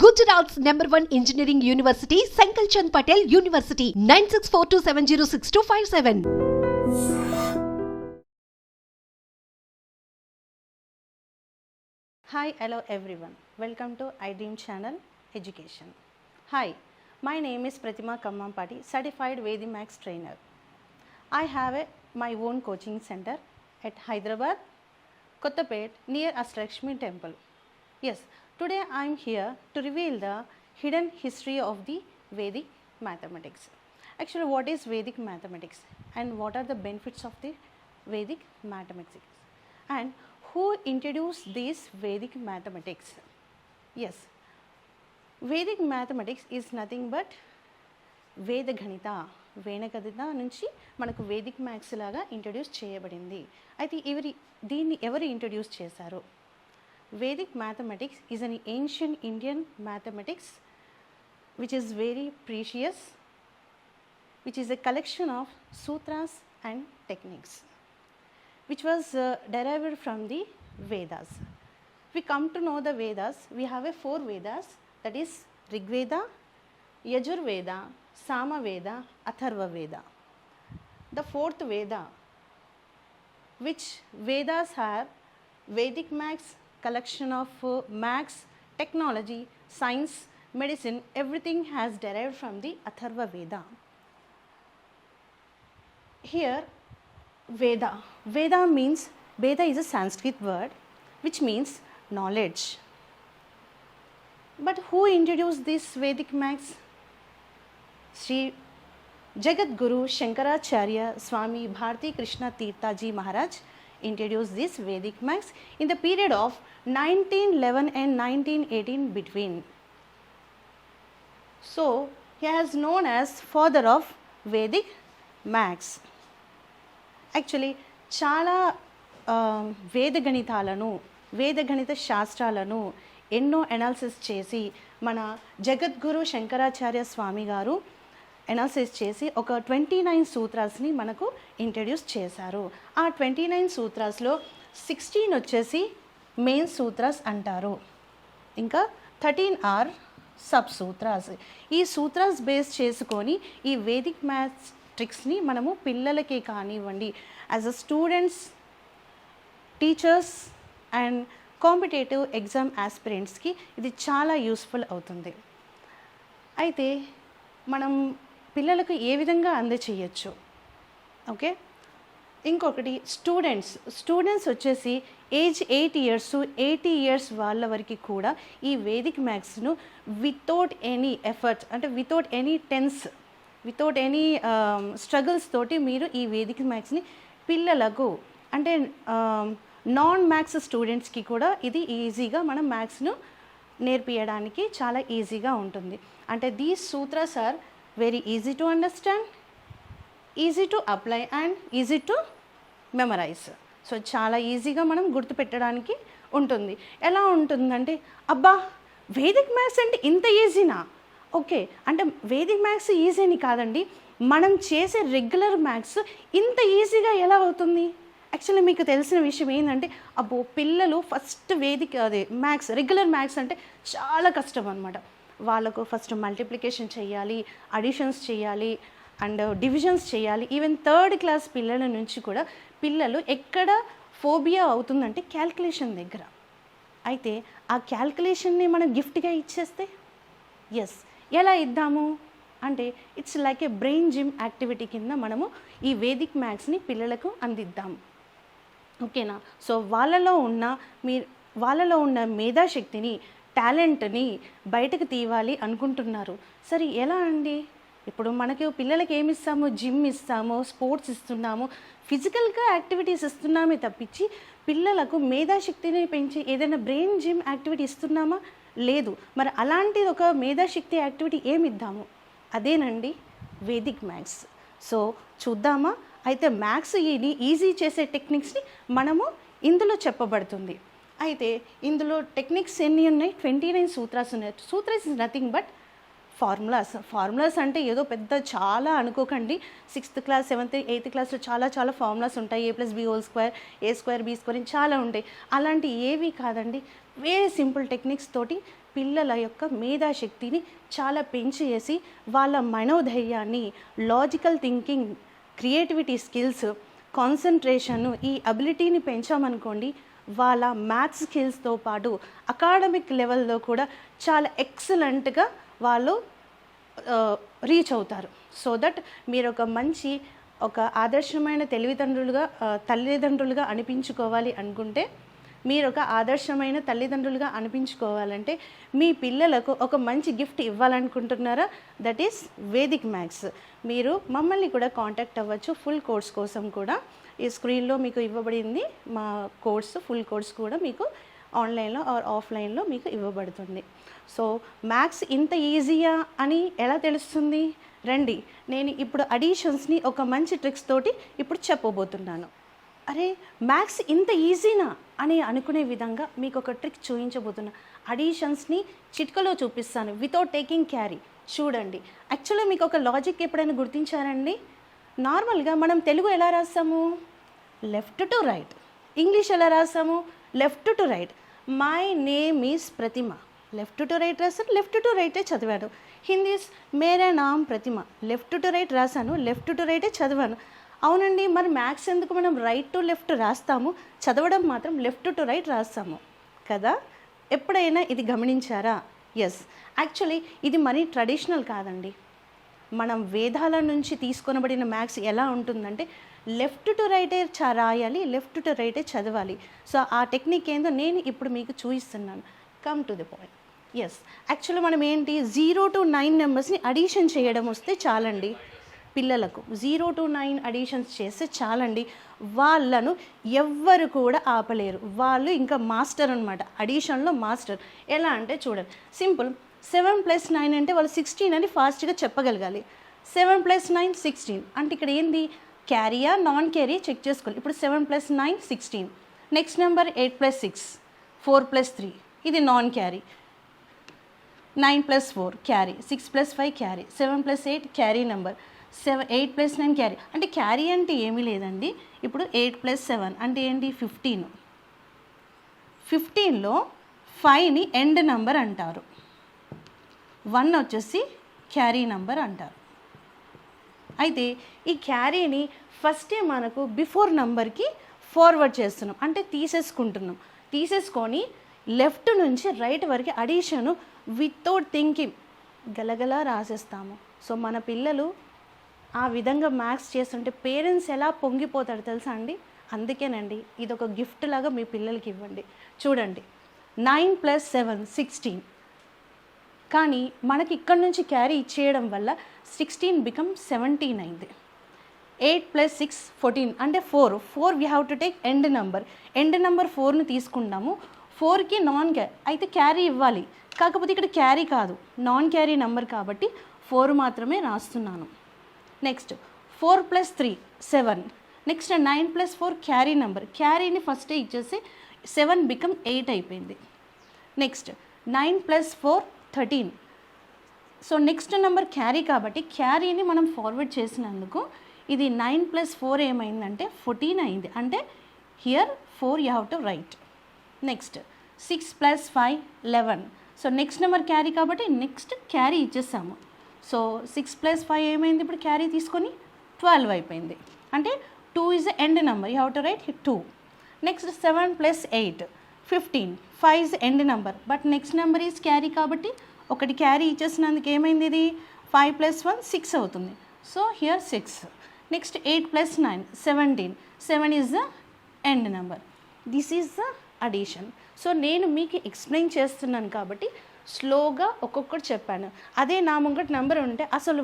Gujarat's #1 engineering university, Sankalchand Patel University, 9642706257. Hi, hello everyone. Welcome to iDream Channel Education. Hi, my name is Pratima Kammampati, Certified Vedimax Trainer. I have my own coaching center at Hyderabad, Kottapet, near Ashtakshmi Temple. Yes, today I am here to reveal the hidden history of the Vedic mathematics. Actually, what is Vedic mathematics and what are the benefits of the Vedic mathematics? And who introduced this Vedic mathematics? Yes, Vedic mathematics is nothing but వేద గణిత నుంచి మనకు Vedic maths లాగా introduce చేయబడింది. అయితే దీన్ని ఎవరు introduce చేశారు? Vedic mathematics is an ancient Indian mathematics which is very precious, which is a collection of sutras and techniques which was derived from the Vedas. We come to know the Vedas, we have 4 Vedas, that is Rig Veda, Yajur Veda, Sama Veda, Atharva Veda. The 4th Veda, which Vedas have Vedic maths, collection of maths, technology, science, medicine, everything has derived from the Atharva Veda. Here Veda means, Veda is a Sanskrit word which means knowledge. But who introduced this Vedic maths? Sri Jagat Guru Shankaracharya Swami Bharati Krishna Tirtha Ji Maharaj introduced this Vedic maths in the period of 1911 and 1918 between. So he is known as father of Vedic maths. Actually చాలా వేద గణిత శాస్త్రాలను ఎన్నో analysis చేసి మన జగద్గురు శంకరాచార్య స్వామి గారు analysis చేసి ఒక 29 సూత్రాస్ని మనకు ఇంట్రడ్యూస్ చేశారు. ఆ 29 సూత్రాస్లో 16 వచ్చేసి మెయిన్ సూత్రాస్ అంటారు, ఇంకా 13 ఆర్ సబ్ సూత్రాస్. ఈ సూత్రాస్ బేస్ చేసుకొని ఈ వేదిక్ మ్యాథ్స్ ట్రిక్స్ని మనము పిల్లలకే కానివ్వండి, as a students, teachers and competitive exam ఆస్పిరెంట్స్కి ఇది చాలా యూస్ఫుల్ అవుతుంది. అయితే మనం పిల్లలకు ఏ విధంగా అందచేయచ్చు? ఓకే, ఇంకొకటి స్టూడెంట్స్ వచ్చేసి ఏజ్ 8 ఇయర్స్ వాళ్ళ వరకు కూడా ఈ వేదిక్ మ్యాథ్స్ను వితౌట్ ఎనీ ఎఫర్ట్, అంటే without any without any struggles తోటి మీరు ఈ వేదిక్ మ్యాథ్స్ని పిల్లలకు, అంటే నాన్ మ్యాథ్స్ స్టూడెంట్స్కి కూడా ఇది ఈజీగా మనం మ్యాథ్స్ను నేర్పించడానికి చాలా ఈజీగా ఉంటుంది. అంటే these sutras are very easy to understand, easy to apply and easy to memorise. So చాలా ఈజీగా మనం గుర్తుపెట్టడానికి ఉంటుంది. ఎలా ఉంటుందంటే, అబ్బా వేదిక్ మ్యాథ్స్ అంటే ఇంత ఈజీనా? ఓకే, అంటే వేదిక్ మ్యాథ్స్ ఈజీ అని కాదండి, మనం చేసే రెగ్యులర్ మ్యాథ్స్ ఇంత ఈజీగా ఎలా అవుతుంది? యాక్చువల్లీ మీకు తెలిసిన విషయం ఏంటంటే, అబ్బో పిల్లలు ఫస్ట్ మ్యాథ్స్, రెగ్యులర్ మ్యాథ్స్ అంటే చాలా కష్టం అనమాట. వాళ్ళకు ఫస్ట్ మల్టిప్లికేషన్ చేయాలి, అడిషన్స్ చేయాలి అండ్ డివిజన్స్ చేయాలి. ఈవెన్ 3rd క్లాస్ పిల్లల నుంచి కూడా పిల్లలు ఎక్కడ ఫోబియా అవుతుందంటే క్యాల్కులేషన్ దగ్గర. అయితే ఆ క్యాల్కులేషన్ని మనం గిఫ్ట్గా ఇచ్చేస్తే, ఎస్, ఎలా ఇద్దాము అంటే it's like A brain gym activity కింద మనము ఈ వేదిక్ మ్యాథ్స్ని పిల్లలకు అందిద్దాము. ఓకేనా? సో వాళ్ళలో ఉన్న మేధాశక్తిని, టాలెంట్ని బయటకు తీయాలి అనుకుంటున్నారు. సరే ఎలా అండి? ఇప్పుడు మనకి పిల్లలకి ఏమి ఇస్తాము? జిమ్ ఇస్తాము, స్పోర్ట్స్ ఇస్తున్నాము, ఫిజికల్గా యాక్టివిటీస్ ఇస్తున్నామే తప్పించి పిల్లలకు మేధాశక్తిని పెంచి ఏదైనా బ్రెయిన్ జిమ్ యాక్టివిటీ ఇస్తున్నామా? లేదు. మరి అలాంటి ఒక మేధాశక్తి యాక్టివిటీ ఏమి ఇద్దాము? అదేనండి వేదిక్ మ్యాథ్స్. సో చూద్దామా? అయితే మ్యాథ్స్ ఈజీ చేసే టెక్నిక్స్ని మనము ఇందులో చెప్పబడుతుంది. అయితే ఇందులో టెక్నిక్స్ ఎన్ని ఉన్నాయి? 29 సూత్రాస్ ఉన్నాయి. Sutras is nothing but formulas అంటే ఏదో పెద్ద చాలా అనుకోకండి. 6th క్లాస్ 7th 8th క్లాస్లో చాలా ఫార్ములాస్ ఉంటాయి. a+b² a² b² చాలా ఉంటాయి. అలాంటి ఏవి కాదండి, వెరీ సింపుల్ టెక్నిక్స్ తోటి పిల్లల యొక్క మేధాశక్తిని చాలా పెంచేసి వాళ్ళ మనోధైర్యాన్ని, logical thinking, creativity skills, concentration, ఈ అబిలిటీని పెంచామనుకోండి, వాళ్ళ మ్యాథ్స్ స్కిల్స్తో పాటు అకాడమిక్ లెవెల్లో కూడా చాలా ఎక్సలెంట్గా వాళ్ళు రీచ్ అవుతారు. సో దట్ మీరు ఒక ఆదర్శమైన తల్లిదండ్రులుగా అనిపించుకోవాలి అనుకుంటే, మీరు ఒక ఆదర్శమైన తల్లిదండ్రులుగా అనిపించుకోవాలంటే మీ పిల్లలకు ఒక మంచి గిఫ్ట్ ఇవ్వాలనుకుంటున్నారా? That is Vedic maths. మీరు మమ్మల్ని కూడా కాంటాక్ట్ అవ్వచ్చు ఫుల్ కోర్స్ కోసం కూడా. ఈ స్క్రీన్లో మీకు ఇవ్వబడింది మా కోర్సు, ఫుల్ కోర్స్ కూడా మీకు ఆన్లైన్లో ఆర్ ఆఫ్లైన్లో మీకు ఇవ్వబడుతుంది. సో మ్యాథ్స్ ఇంత ఈజీయా అని ఎలా తెలుస్తుంది? రండి, నేను ఇప్పుడు అడిషన్స్ని ఒక మంచి ట్రిక్స్ తోటి ఇప్పుడు చెప్పబోతున్నాను. అరే మ్యాథ్స్ ఇంత ఈజీనా అని అనుకునే విధంగా మీకు ఒక ట్రిక్ చూపించబోతున్నా. అడిషన్స్ని చిటికలో చూపిస్తాను వితౌట్ టేకింగ్ క్యారీ. చూడండి, యాక్చువల్గా మీకు ఒక లాజిక్ ఎప్పుడైనా గుర్తించారండి? నార్మల్గా మనం తెలుగు ఎలా రాస్తాము? Left to right. ఇంగ్లీష్ ఎలా రాస్తాము? Left to right. My name is Pratima. Left to right రాస్తాను, లెఫ్ట్ టు రైటే చదివాను. హిందీస్ మేరా నామ్ ప్రతిమ. లెఫ్ట్ టు రైట్ రాశాను, లెఫ్ట్ టు రైటే చదివాను. అవునండి, మరి మ్యాథ్స్ ఎందుకు మనం రైట్ టు లెఫ్ట్ రాస్తాము, చదవడం మాత్రం లెఫ్ట్ టు రైట్ రాస్తాము కదా? ఎప్పుడైనా ఇది గమనించారా? ఎస్, యాక్చువల్లీ ఇది మరీ ట్రెడిషనల్ కాదండి. మనం వేదాల నుంచి తీసుకొనబడిన మ్యాథ్స్ ఎలా ఉంటుందంటే లెఫ్ట్ టు రైటే రాయాలి, లెఫ్ట్ టు రైటే చదవాలి. సో ఆ టెక్నిక్ ఏందో నేను ఇప్పుడు మీకు చూపిస్తున్నాను. Come to the point. Yes, actually మనం ఏంటి 0 to 9 నెంబర్స్ని అడిషన్ చేయడం వస్తే చాలండి. పిల్లలకు 0 to 9 అడిషన్స్ చేస్తే చాలండి. వాళ్ళను ఎవ్వరు కూడా ఆపలేరు. వాళ్ళు ఇంకా మాస్టర్ అనమాట, అడిషన్లో మాస్టర్. ఎలా అంటే చూడండి, సింపుల్. 7 + 9 అంటే వాళ్ళు 16 అని ఫాస్ట్గా చెప్పగలగాలి. 7 + 9 16 అంటే ఇక్కడ ఏంది, క్యారీయా నాన్ క్యారీ చెక్ చేసుకోవాలి. ఇప్పుడు 7 + 9 16. నెక్స్ట్ నెంబర్ 8 + 6 4 + 3 ఇది non carry. 9 + 4 carry, 6 + 5 carry, 7 + 8 carry number, 8 + 9 carry. అంటే క్యారీ అంటే ఏమీ లేదండి. ఇప్పుడు 8 + 7 అంటే ఏంటి, 15. 15లో 5ని ఎండ్ నెంబర్ అంటారు, 1 వచ్చేసి క్యారీ నెంబర్ అంటారు. అయితే ఈ క్యారీని ఫస్టే మనకు బిఫోర్ నెంబర్కి ఫార్వర్డ్ చేస్తున్నాం, అంటే తీసేసుకొని లెఫ్ట్ నుంచి రైట్ వరకు అడిషను వితౌట్ థింకింగ్ గలగలా రాసేస్తాము. సో మన పిల్లలు ఆ విధంగా మ్యాథ్స్ చేస్తుంటే పేరెంట్స్ ఎలా పొంగిపోతారు తెలుసా అండి? అందుకేనండి ఇది ఒక గిఫ్ట్ లాగా మీ పిల్లలకి ఇవ్వండి. చూడండి, 9 + 7 16. కానీ మనకి ఇక్కడ నుంచి క్యారీ ఇచ్చేయడం వల్ల 16 బికమ్ 17 అయింది. 8 + 6 14 అంటే 4 we have to take end number. 4ని తీసుకుంటాము. 4కి నాన్ క్యారీ అయితే క్యారీ ఇవ్వాలి, కాకపోతే ఇక్కడ క్యారీ కాదు, నాన్ క్యారీ నెంబర్ కాబట్టి 4 మాత్రమే రాస్తున్నాను. నెక్స్ట్ 4 + 3 7. Next 9 + 4 carry number. క్యారీని ఫస్టే ఇచ్చేసి 7 బికమ్ 8 అయిపోయింది. Next 9 + 4 13. So next number carry కాబట్టి క్యారీని మనం ఫార్వర్డ్ చేసినందుకు ఇది 9 + 4 ఏమైందంటే 14 అయింది. అంటే here 4 you have to right. Next 6 + 5 11. So next number carry కాబట్టి నెక్స్ట్ క్యారీ ఇచ్చేసాము. సో 6 + 5 ఏమైంది, ఇప్పుడు క్యారీ తీసుకొని 12 అయిపోయింది. అంటే 2 is end number, you have to right 2. Next 7 + 8 15. 5 is end number, but next number is carry కాబట్టి ఒకటి క్యారీ ఇచ్చేసినందుకు ఏమైంది, ఇది 5 + 1 6 అవుతుంది. So here 6. Next 8 + 9 17. 7 is the end number. This is the addition. So నేను మీకు ఎక్స్ప్లెయిన్ చేస్తున్నాను కాబట్టి స్లోగా ఒక్కొక్కటి చెప్పాను. అదే నా ముంగట నెంబర్ ఉంటే అసలు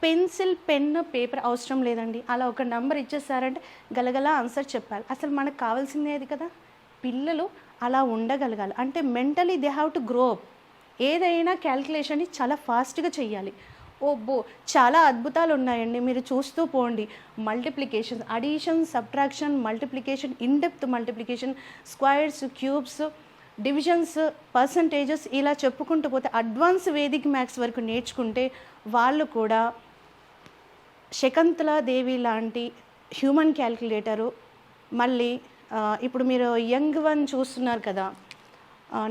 పెన్సిల్, పెన్, పేపర్ అవసరం లేదండి. అలా ఒక నెంబర్ ఇచ్చేసారంటే గలగలా ఆన్సర్ చెప్పాలి. అసలు మనకు కావాల్సిందే అది కదా. పిల్లలు అలా ఉండగలగాలి, అంటే mentally they have to grow up. ఏదైనా క్యాల్కులేషన్ని చాలా ఫాస్ట్గా చెయ్యాలి. ఓబ్బో, చాలా అద్భుతాలు ఉన్నాయండి, మీరు చూస్తూ పోండి. Multiplication, addition, subtraction, multiplication, in depth multiplication, squares, cubes, divisions, percentages, ఇలా చెప్పుకుంటూ పోతే అడ్వాన్స్ వేదిక్ మ్యాథ్స్ వరకు నేర్చుకుంటే వాళ్ళు కూడా శకుంతలాదేవి లాంటి హ్యూమన్ క్యాల్కులేటరు, మళ్ళీ ఇప్పుడు మీరు యంగ్ వన్ చూస్తున్నారు కదా,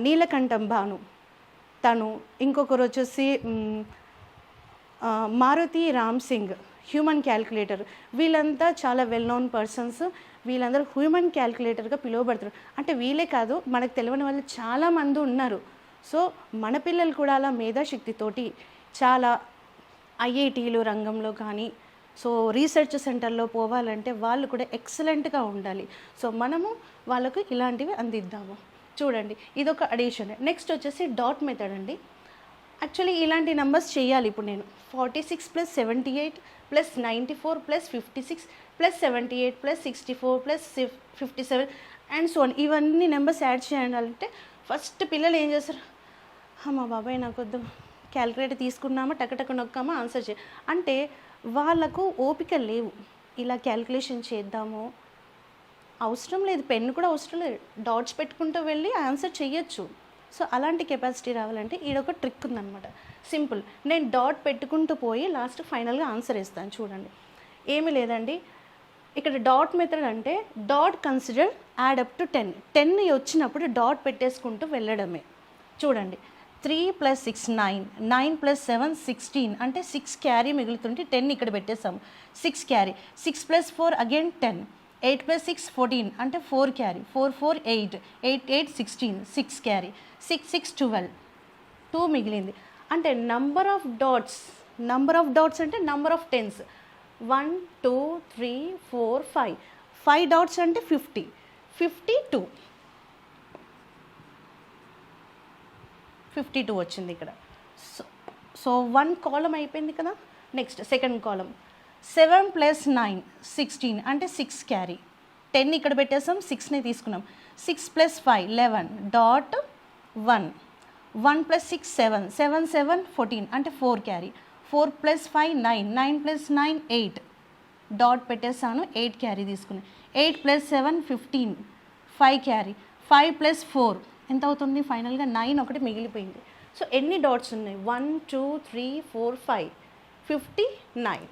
నీలకంఠం భాను, తను, ఇంకొకరు వచ్చేసి మారుతి రామ్ సింగ్, హ్యూమన్ క్యాల్కులేటర్. వీళ్ళంతా చాలా వెల్ నోన్ పర్సన్స్. వీళ్ళందరూ హ్యూమన్ క్యాల్కులేటర్గా పిలువబడతారు. అంటే వీళ్ళే కాదు, మనకు తెలియని వాళ్ళు చాలామంది ఉన్నారు. సో మన పిల్లలు కూడా అలా మేధాశక్తితోటి చాలా ఐఐటీలు రంగంలో కానీ సో రీసెర్చ్ సెంటర్లో పోవాలంటే వాళ్ళు కూడా ఎక్సలెంట్గా ఉండాలి. సో మనము వాళ్ళకు ఇలాంటివి అందిద్దాము. చూడండి, ఇదొక అడిషన్. నెక్స్ట్ వచ్చేసి డాట్ మెథడ్ అండి. యాక్చువల్లీ ఇలాంటి నెంబర్స్ చేయాలి ఇప్పుడు నేను. 46 + 78 + 94 + 56 + 78 + 64 + 57 అండ్ సో ఆన్. ఇవన్నీ నెంబర్స్ యాడ్ చేయాలంటే ఫస్ట్ పిల్లలు ఏం చేస్తారు, అమ్మా బాబాయ్ నాకు వద్దు, క్యాల్కులేటర్ తీసుకున్నామా టక్ నొక్కామా ఆన్సర్ చే అంటే వాళ్ళకు ఓపిక లేవు. ఇలా క్యాల్కులేషన్ చేద్దాము అవసరం లేదు, పెన్ను కూడా అవసరం లేదు, డాట్స్ పెట్టుకుంటూ వెళ్ళి ఆన్సర్ చేయొచ్చు. సో అలాంటి కెపాసిటీ రావాలంటే ఈడొక ట్రిక్ ఉందన్నమాట. సింపుల్, నేను డాట్ పెట్టుకుంటూ పోయి లాస్ట్ ఫైనల్గా ఆన్సర్ ఇస్తాను. చూడండి, ఏమీ లేదండి. ఇక్కడ డాట్ మెథడ్ అంటే dot consider add up to 10. 10 వచ్చినప్పుడు డాట్ పెట్టేసుకుంటూ వెళ్ళడమే. చూడండి, 3 + 6 9, 9 + 7 16 అంటే 6 క్యారీ మిగులుతుంటే 10 ఇక్కడ పెట్టేస్తాము. 6 క్యారీ, 6 + 4 అగైన్ 10, 8 + 6 14 అంటే 4 క్యారీ, 4 4 8, 8 8 16, 6 క్యారీ, 6 6 12, 2 మిగిలింది. అంటే నంబర్ ఆఫ్ డాట్స్ అంటే నంబర్ ఆఫ్ టెన్స్. 1 2 3 4 5, 5 డాట్స్ అంటే 50, 52 వచ్చింది ఇక్కడ. సో 1 కాలం అయిపోయింది కదా. నెక్స్ట్ సెకండ్ కాలం 7 + 9 16 అంటే 6 క్యారీ, 10 ఇక్కడ పెట్టేసాం, 6ని తీసుకున్నాం. 6 + 5 11 డాట్ 1, 1 + 6 7, 7 7 14 అంటే 4 క్యారీ, 4 + 5 9, 9 + 9 8 డాట్ పెట్టేసాను, 8 క్యారీ తీసుకుని. 8 + 7 15, 5 క్యారీ, 5 + 4 ఎంత అవుతుంది ఫైనల్గా 9 ఒకటి మిగిలిపోయింది. సో ఎన్ని డాట్స్ ఉన్నాయి, 1 2 3 4 5, 59.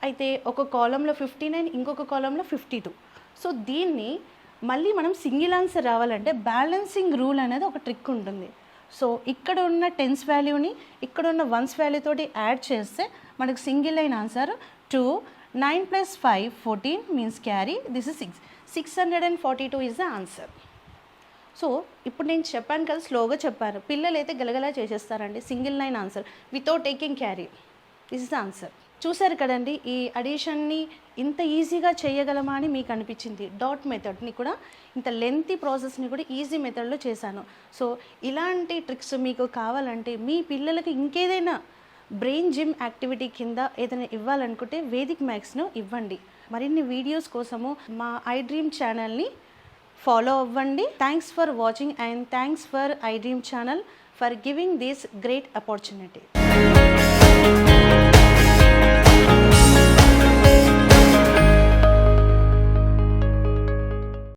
అయితే ఒక కాలంలో 59, ఇంకొక కాలంలో 52. సో దీన్ని మళ్ళీ మనం సింగిల్ ఆన్సర్ రావాలంటే బ్యాలెన్సింగ్ రూల్ అనేది ఒక ట్రిక్ ఉంటుంది. సో ఇక్కడ ఉన్న టెన్స్ వాల్యూని ఇక్కడ ఉన్న వన్స్ వాల్యూ తోటి యాడ్ చేస్తే మనకు సింగిల్ అయిన answer 2. 9 + 5 14 means carry, this is 6. 642 is the answer. So ఇప్పుడు నేను చెప్పాను కదా, స్లోగా చెప్పాను, పిల్లలు అయితే గలగలా చేసేస్తారండి. Single line answer without taking carry, this is the answer. చూసారు కదండి, ఈ అడిషన్ని ఇంత ఈజీగా చేయగలమా అని మీకు అనిపించింది. డాట్ మెథడ్ని కూడా ఇంత లెంతీ ప్రాసెస్ని కూడా ఈజీ మెథడ్లో చేశాను. సో ఇలాంటి ట్రిక్స్ మీకు కావాలంటే మీ పిల్లలకి ఇంకేదైనా బ్రెయిన్ జిమ్ యాక్టివిటీ కింద ఏదైనా ఇవ్వాలనుకుంటే వేదిక్ మ్యాథ్స్ను ఇవ్వండి. మరిన్ని వీడియోస్ కోసము మా iDream ఛానల్ని ఫాలో అవ్వండి. Thanks for watching and thanks for iDream channel for giving this great opportunity.